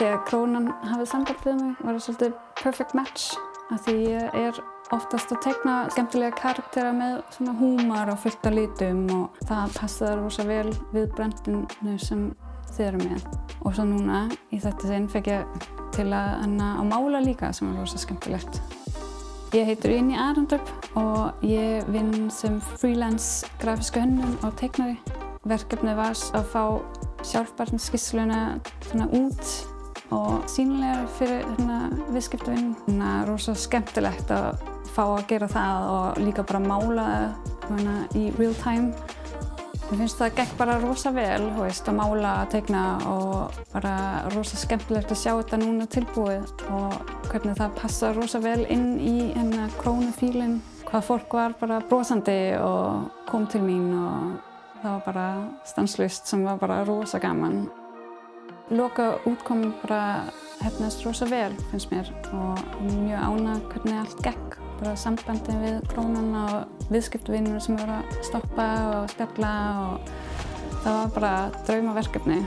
því að Krónan hafði samband við mig var það svolítið perfect match af því ég oftast að teikna skemmtilega karaktera með svona húmor og fullt af litum og það passaði rosa vel við brandinu sem þið eru með. Og svo núna í þetta sinn fekk ég til að mála líka sem var rosa skemmtilegt. Ég heitir Uni Arendrup og ég vinn sem freelance grafíska hönnun og teiknari. Verkefnið var að fá sjálfbærniskísluna út og sýnilega fyrir viðskiptavinum. Það er rosa skemmtilegt að fá að gera það og líka bara mála í real time. Mér finnst það gekk bara rosa vel, að mála, að teikna og bara rosa skemmtilegt að sjá þetta núna tilbúið og hvernig það passar rosa vel inn í Krónu-fílinn. Hvað fólk var bara brosandi og kom til mín og það var bara stanslaust sem var bara rosa gaman. Loka útkoman bara hefnaðist rosa vel finnst mér og mjög ánægð hvernig allt gekk. Bara sambandið við Krónuna og viðskiptavinur sem voru að stoppa og spjalla og það var bara draumaverkefni.